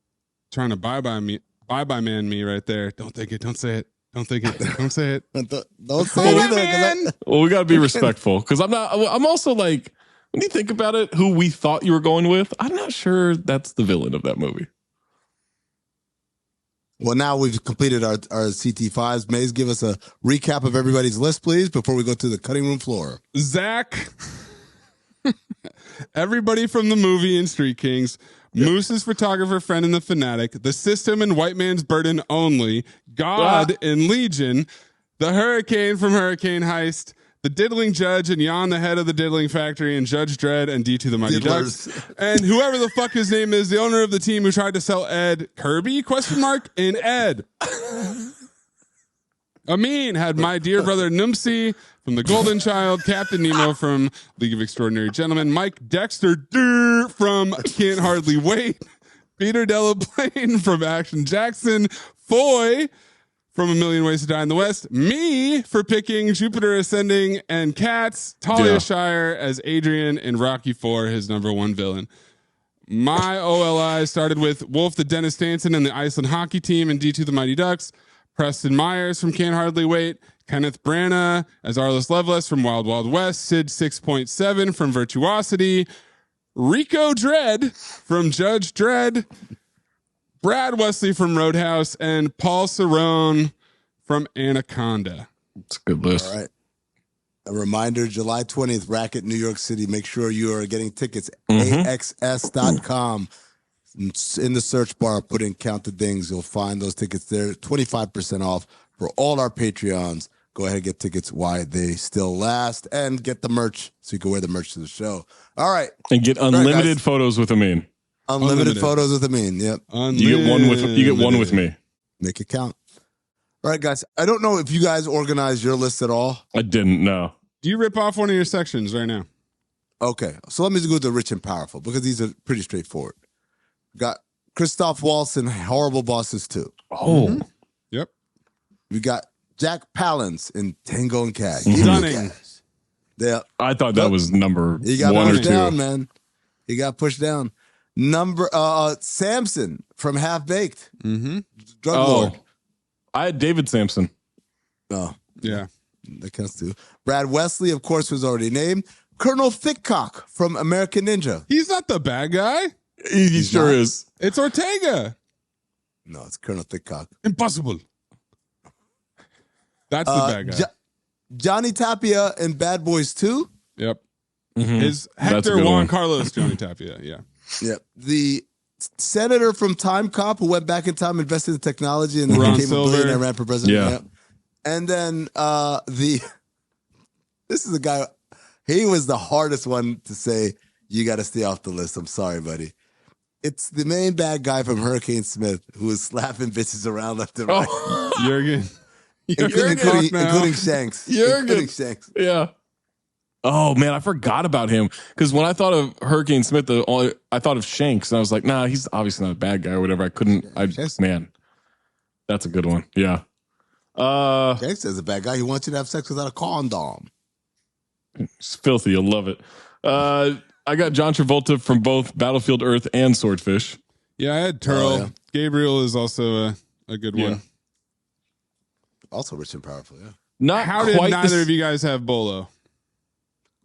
trying to bye bye man me right there. Don't think it. Don't say it. Don't think it. Don't say it. Don't say it either. Well, we got to be respectful because I'm also like, when you think about it, who we thought you were going with, I'm not sure that's the villain of that movie. Well, now we've completed our CT5s. Mays, give us a recap of everybody's list, please, before we go to the cutting room floor. Zach. Everybody from the movie in Street Kings. Moose's photographer friend in The Fanatic, The System and White Man's Burden Only, God in Legion, the Hurricane from Hurricane Heist, the Diddling Judge and Jan the head of the Diddling Factory and Judge Dredd and D2 the Mighty Ducks, and whoever the fuck his name is, the owner of the team who tried to sell Ed Kirby, in Ed. Amin had My Dear Brother Numsy from The Golden Child, Captain Nemo from League of Extraordinary Gentlemen, Mike Dexter from Can't Hardly Wait, Peter Delaplane from Action Jackson, Foy from A Million Ways to Die in the West, me for picking Jupiter Ascending and Cats, Talia Shire as Adrian in Rocky IV, his number 1 villain. My OLI started with Wolf the Dennis Stanson and the Iceland hockey team and D2 the Mighty Ducks, Preston Myers from Can't Hardly Wait, Kenneth Branagh as Arliss Lovelace from Wild Wild West, Sid 6.7 from Virtuosity, Rico Dredd from Judge Dredd, Brad Wesley from Roadhouse, and Paul Cerrone from Anaconda. It's a good list. All right. A reminder, July 20th, Racket, New York City. Make sure you are getting tickets, axs.com. In the search bar, put in Count the Dings. You'll find those tickets there. 25% off for all our Patreons. Go ahead and get tickets while they still last and get the merch so you can wear the merch to the show. All right. And get unlimited photos with Amin. Unlimited photos with Amin. Yep. You get one with me. Make it count. All right, guys. I don't know if you guys organized your list at all. I didn't know. Do you rip off one of your sections right now? Okay. So let me just go to Rich and Powerful because these are pretty straightforward. Got Christoph Waltz in Horrible Bosses 2. Oh. Yep. We got Jack Palance in Tango and Cash. Stunning. Yeah. I thought that was number He got 1 or pushed 2. down, man. He got pushed down. Samson from Half Baked. Drug Lord. I had David Sampson. Oh. Yeah. That counts too. Brad Wesley, of course, was already named. Colonel Thickcock from American Ninja. He's not the bad guy. He sure not. is. It's Ortega. No, it's Colonel Thickcock. Impossible. That's the bad guy. Johnny Tapia in Bad Boys 2. Yep. Mhm. His That's a Hector good Juan one. Carlos Johnny Tapia. Yeah. Yep. The senator from Time Cop who went back in time, invested in technology, and then Ron became Silver. a billionaire, ran for president. Yeah. Yep. And then this is a guy, he was the hardest one to say, you got to stay off the list. I'm sorry, buddy. It's the main bad guy from Hurricane Smith who was slapping bitches around left and right. Oh, Jurgen. Including Shanks. Jurgen. Including Shanks. yeah. Oh man, I forgot about him because when I thought of Hurricane Smith, I thought of Shanks, and I was like, nah, he's obviously not a bad guy or whatever. Man, that's a good one. Yeah. Shanks is a bad guy. He wants you to have sex without a condom. It's filthy. You'll love it. I got John Travolta from both Battlefield Earth and Swordfish. Yeah, I had Turl. Oh, yeah. Gabriel is also a good Yeah. one. Also rich and powerful, yeah. Not How did quite neither of you guys have Bolo?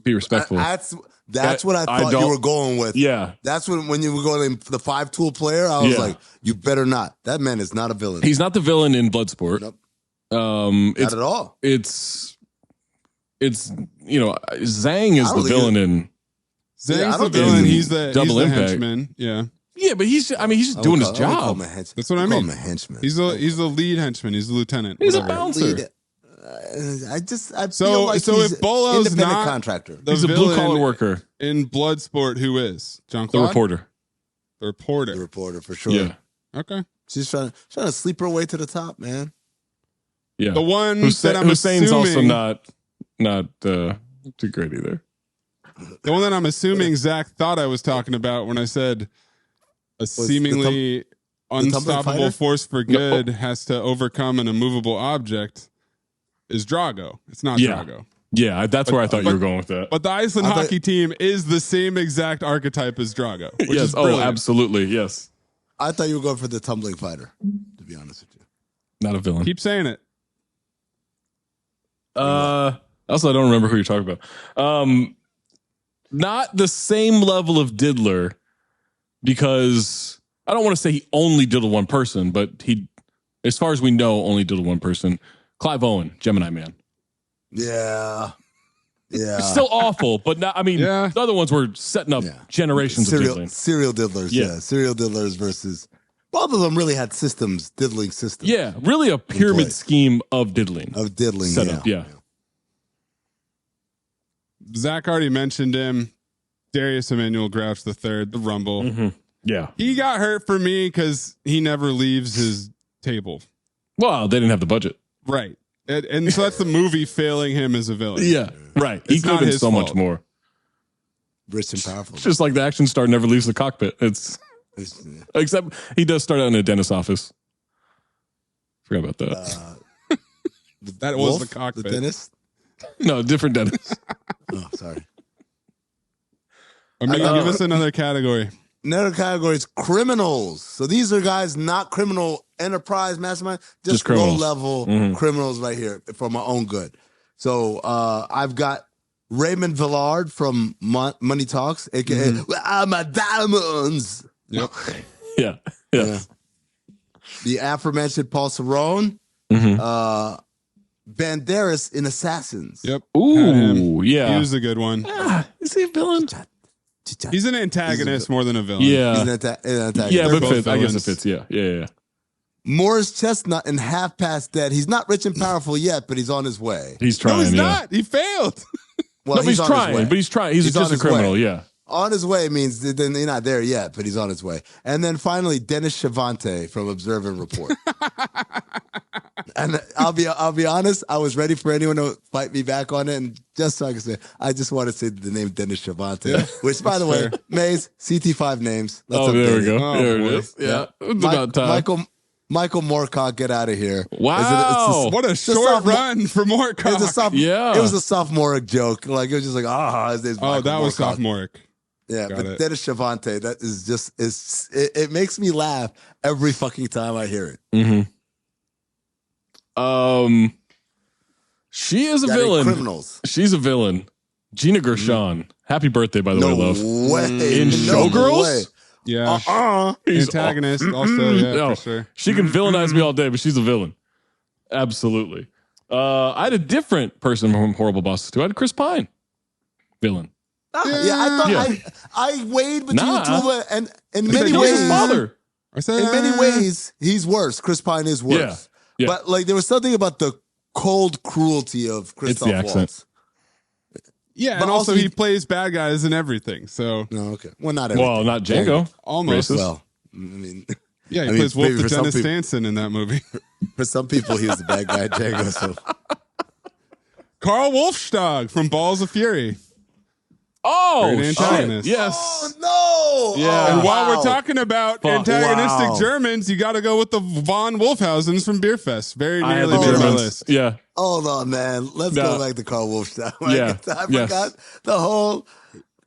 be respectful. That's what I thought you were going with. Yeah. That's when you were going for the 5-tool player. I was Yeah. like, you better not. That man is not a villain. He's not the villain in Bloodsport. Nope. Not Not at all. It's Zhang is I the don't think villain in. Zhang's I the don't think villain. he's He's the Double Impact. henchman. Yeah, Yeah, but he's just doing his job. that's what I Call mean. him a henchman. He's the lead henchman. He's the lieutenant. He's a whatever. bouncer. I So- feel like so he's if Bolo's independent not- contractor. The He's a blue collar villain worker. in Bloodsport. Who is John The Claude? reporter. The reporter. The reporter for sure. Yeah. Okay. She's trying to sleep her way to the top, man. Yeah. The one that I'm Hussein's also assuming, not too great either. the one that I'm assuming Zach thought I was talking about when I said a seemingly tumbling unstoppable fighter? force for good has to overcome an immovable object is Drago. It's not Yeah. Drago. Yeah, that's where I thought you were going with that. But the Iceland I thought- hockey team is the same exact archetype as Drago. Which yes. is brilliant. Absolutely. Yes. I thought you were going for the tumbling fighter, to be honest with you. Not a villain. Keep saying it. Also, I don't remember who you're talking about. Not the same level of diddler, because I don't want to say he only diddled one person, but he, as far as we know, only diddled one person. Clive Owen, Gemini Man. Yeah. Yeah. It's still awful, but not, I mean, Yeah. the other ones were setting up Yeah. generations of diddling. Serial diddlers, Yeah. yeah. Serial diddlers versus both of them really had diddling systems. Yeah, really a pyramid place. scheme of diddling. Of diddling. Set up, yeah. Zach already mentioned him. Darius Emmanuel Grouch III, the Rumble. Mhm. Yeah. He got hurt for me because he never leaves his table. Well, they didn't have the budget. Right. And so that's the movie failing him as a villain. Yeah, right. He It's could have not been his so much fault. more. Rich and powerful. It's just like the action star never leaves the cockpit. It's except he does start out in a dentist's office. Forgot about that. That was the cockpit. The dentist? No, different dentist. Oh, sorry. I mean, give us another category. Another category is criminals. So these are guys not criminal enterprise mastermind, just low criminals. level criminals right here for my own good. So I've got Raymond Villard from Money Talks, aka I'm a diamonds. Yep. Yeah. Yeah. The aforementioned Paul Cerrone, Banderas in Assassins. Yep. Ooh, Had him. yeah. He was a good one. Is he a villain? He's an antagonist more than a villain. He's Yeah. an antagonist. Yeah, They're but both fits. I guess villains. it fits. Yeah. Yeah. Morris Chestnut in Half Past Dead. He's not rich and powerful yet, but he's on his way. He's trying. No, he's yeah. not. He failed. Well, No, but he's on his trying. way. But he's trying. He's on just a his criminal. way. Yeah. On his way means that he's not there yet, but he's on his way. And then finally, Dennis Chavante from Observe and Report. And I'll be honest, I was ready for anyone to fight me back on it, and just so I can say, I just want to say the name Dennis Chavante, which, by the way, Mays CT5 names. Let's Oh, there update we go. it. Oh, there boy. it is. Yeah. It's about time. Michael Moorcock, get out of here. Wow. What a It's a short sophomore- run for Moorcock. Yeah. It was a sophomoric joke. Like, it was just like, his name's Oh, Michael that was Moorcock. sophomoric. Yeah, Got but it. Dennis Chavante, that is just it makes me laugh every fucking time I hear it. She is a Got any villain. criminals. She's a villain. Gina Gershon. Happy birthday, by the way, love. Way. In Showgirls? Way. Yeah. He's Antagonist also, yeah, No, for sure. she can villainize me all day, but she's a villain. Absolutely. I had a different person from Horrible Bosses too. I had Chris Pine. Villain. Yeah, I thought Yeah. I weighed between Nah. the two of them, and in He many killed his ways, father. I said, in many ways, he's worse. Chris Pine is worse. Yeah. But like, there was something about the cold cruelty of It's Christoph the accent. Waltz. yeah, but and also also he plays bad guys and everything. So No, okay. Well, not everything. Well, not Django. almost. Racist. Well, I mean, Yeah, he I mean, plays Wolf maybe the for some Dennis people- Stanson in that movie. for some people, he was the bad guy, Django. So Carl Wolfstag from Balls of Fury. Oh, Great shit. antagonist. Yes. oh no! Yeah. Oh, And while wow. we're talking about Fuck. antagonistic Wow. Germans, you got to go with the von Wolfhausens from Beerfest. Very I had nearly the made my Germans. list. Yeah. Hold on, man. Let's No. go back to Carl Wolfstein. Yeah. I Yes. forgot the whole.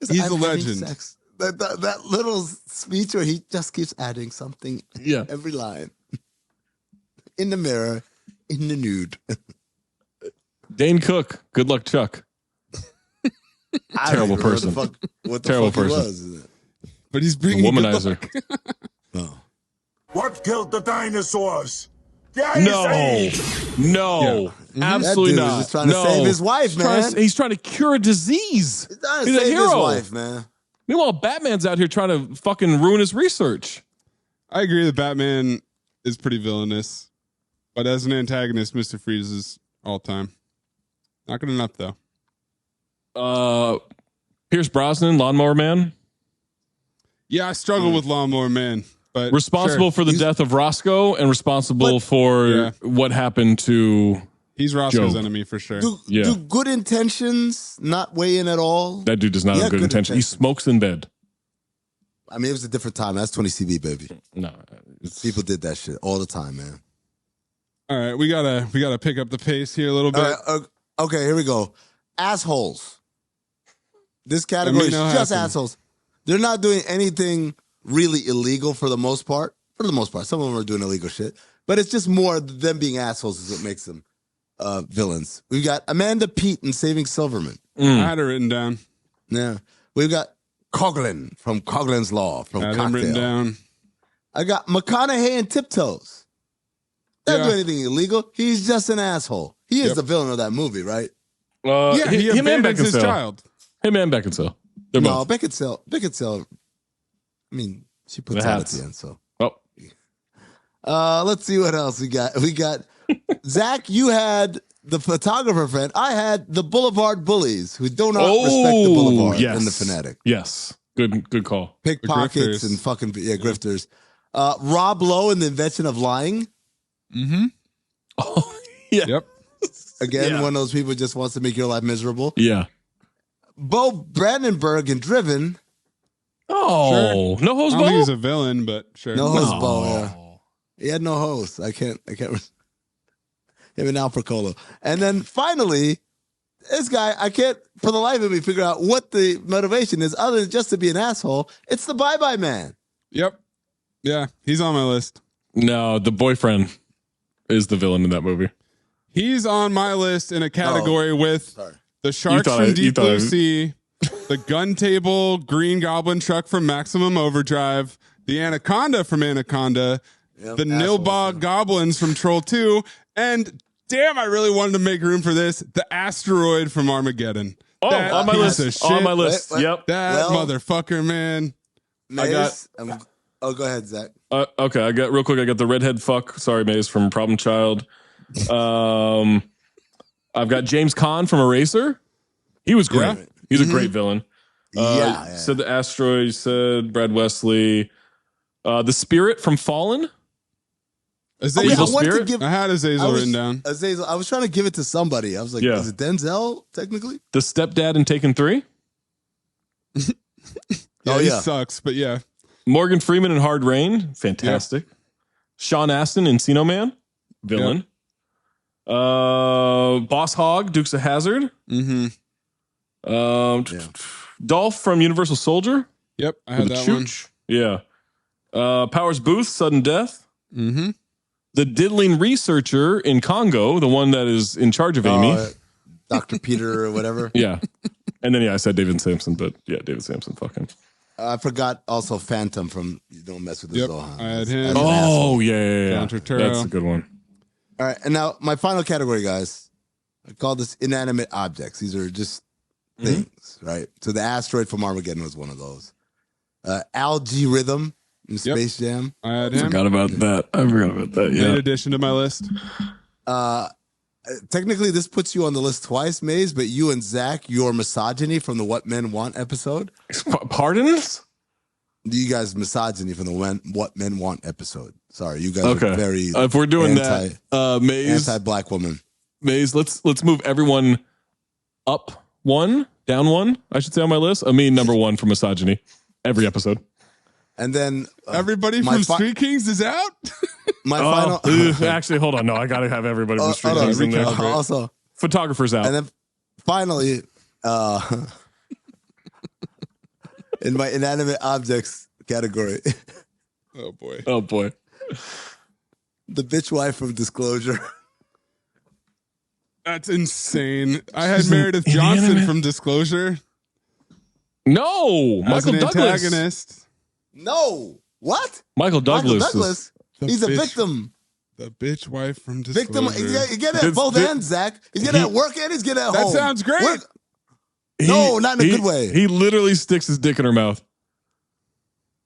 He's I'm a having legend. sex. That little speech where he just keeps adding something Yeah. every line. In the mirror, in the nude. Dane Cook. Good luck, Chuck. I Terrible don't even know person. What the Terrible fuck he person. was. But he's bringing good luck. Womanizer. Oh. What killed the dinosaurs? The No. Ice Age! No. Absolutely That dude not. was just trying to No. save his wife, He's trying man. he's trying to cure a disease. He's trying to He's a save his hero. wife, man. Meanwhile, Batman's out here trying to fucking ruin his research. I agree that Batman is pretty villainous. But as an antagonist, Mr. Freeze is all time. Not good enough, though. Pierce Brosnan, Lawnmower Man, Yeah, I struggle with Lawnmower Man. But responsible sure. for the death of Roscoe and responsible for Yeah. what happened to He's Roscoe's Job. enemy for sure. Yeah. Do good intentions not weigh in at all? that dude. Does not Yeah, have good good intention. He intention. smokes in bed. I mean, it was a different time. That's 20 CV, baby. No, it's, People did that shit all the time, man. All right, we gotta pick up the pace here a little bit. All right, okay, here we go. Assholes. This category is Amin just Elhassan. assholes. They're not doing anything really illegal for the most part. For the most part, some of them are doing illegal shit, but it's just more them being assholes is what makes them villains. We've got Amanda Peet in Saving Silverman. I had it written down. Yeah, we've got Coughlin from Coughlin's Law from I had him written Cocktail. down. I got McConaughey in Tiptoes. Doesn't Yeah. do anything illegal. He's just an asshole. He is Yep. the villain of that movie, right? Yeah, he him and abandons his Beckinsale. child. Him and Beckinsale. They're No, both. Beckinsale. I mean, she puts The out at hats. the end. So, Oh, let's see what else we got. We got Zach. You had the photographer friend. I had the Boulevard Bullies, who do not respect the Boulevard yes. and the Fanatic. Yes, good call. Pickpockets grifters. and fucking grifters. Rob Lowe and the Invention of Lying. Oh, yeah, Yep. Again, Yeah. one of those people who just wants to make your life miserable. yeah. Bo Brandenburg and Driven. Oh, no I hose don't think he's ball. a villain, but sure. No host No. Bo. Yeah. He had no host. I can't. Him and Al Procolo. And then finally, this guy, I can't for the life of me figure out what the motivation is other than just to be an asshole. It's the Bye Bye Man. Yep. Yeah, he's on my list. No, the boyfriend is the villain in that movie. He's on my list in a category with Sorry. the sharks thought from you Deep thought Blue I- Sea, the gun table Green Goblin truck from Maximum Overdrive, the Anaconda from Anaconda, Yep, the assholes, Nilbog Goblins from Troll 2, and damn, I really wanted to make room for this, the asteroid from Armageddon. Oh, That on my piece list. of On shit. my list. Wait. Yep. That Well- motherfucker, man. I got- Maze, go ahead, Zach. Okay, I got real quick. I got the redhead fuck. Sorry, Maze from Problem Child. I've got James Caan from Eraser. He was great. Yeah. He's a great villain. Yeah. Said the asteroid. You said Brad Wesley. The Spirit from Fallen. Azazel. Evil I wanted to Spirit? give I had Azazel written down. Azazel. I was trying to give it to somebody. I was like, Yeah. is it Denzel technically? The Stepdad in Taken 3. Yeah, Oh, he yeah. sucks, but yeah. Morgan Freeman in Hard Rain. Fantastic. Sean Astin in Encino Man. Villain. Boss Hogg, Dukes of Hazzard. Mm-hmm. Dolph from Universal Soldier. Yep, I With had the that one. Chooch. Yeah. Powers Booth, Sudden Death. Mm-hmm. the diddling researcher in Congo, the one that is in charge of Amy. Dr. Peter or whatever. Yeah. And then, I said David Sampson, but yeah, David Sampson, fuck him. I forgot also Phantom from You Don't Mess With the Zohan. I had him. Oh, yeah. John Turturro. That's a good one. All right, and now my final category, guys. I call this inanimate objects. These are just things, right? So the asteroid from Armageddon was one of those. Algae Rhythm in Space Jam. I had him. I forgot about that. Yeah. In addition to my list. Technically, this puts you on the list twice, Maze, but you and Zach, your misogyny from the What Men Want episode. Pardons? You guys misogyny from the What Men Want episode. Sorry, you guys are very if we're doing that, Maze, anti-black woman. Maze, let's move everyone up one, down one, I should say on my list. Amin, number one for misogyny. Every episode. And then everybody from Street Kings is out? My final actually, hold on. No, I gotta have everybody from Street Kings in there. Also, photographers out. And then finally, in my inanimate objects category. Oh boy. The bitch wife from Disclosure. That's insane. I had Meredith Johnson from Disclosure. No, Michael Douglas. Antagonist. No, what? Michael Douglas. He's a victim. The bitch wife from Disclosure. Victim. You get it at both ends, Zach. He's getting at work and he's getting at home. That sounds great. No, not in a good way. He literally sticks his dick in her mouth.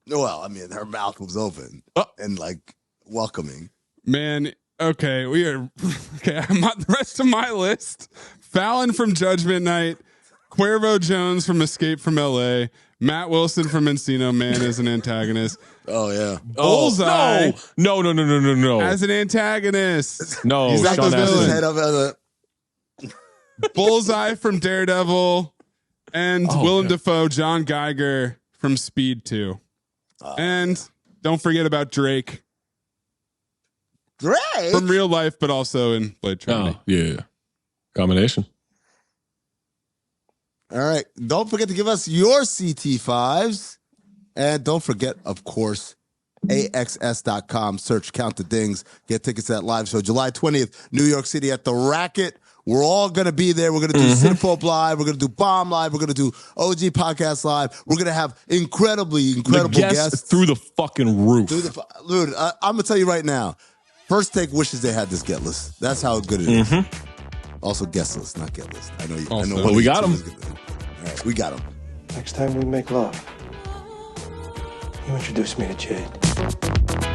Well, I mean, her mouth was open and like welcoming. Man, okay, the rest of my list: Fallon from Judgment Night, Cuervo Jones from Escape from L.A., Matt Wilson from Encino Man as an antagonist. Oh yeah, Bullseye. No. As an antagonist. No, he's like Sean his Astin. head up. Bullseye from Daredevil, and Willem Dafoe, John Geiger from Speed 2. And don't forget about Drake. Drake? From real life, but also in Blade Trinity. Oh, yeah. Combination. All right. Don't forget to give us your CT5s. And don't forget, of course, AXS.com. Search Count the Dings. Get tickets to that live show. July 20th, New York City at the Racket. We're all going to be there. We're going to do Cinephobe Live. We're going to do Bomb Live. We're going to do OG Podcast Live. We're going to have incredible guests. Through the fucking roof. Dude, I'm going to tell you right now. First Take wishes they had this get list. That's how good it is. Also guest list, not get list. I know you. Also, I know well, we got them. All right, we got them. Next time we make love, you introduce me to Jade.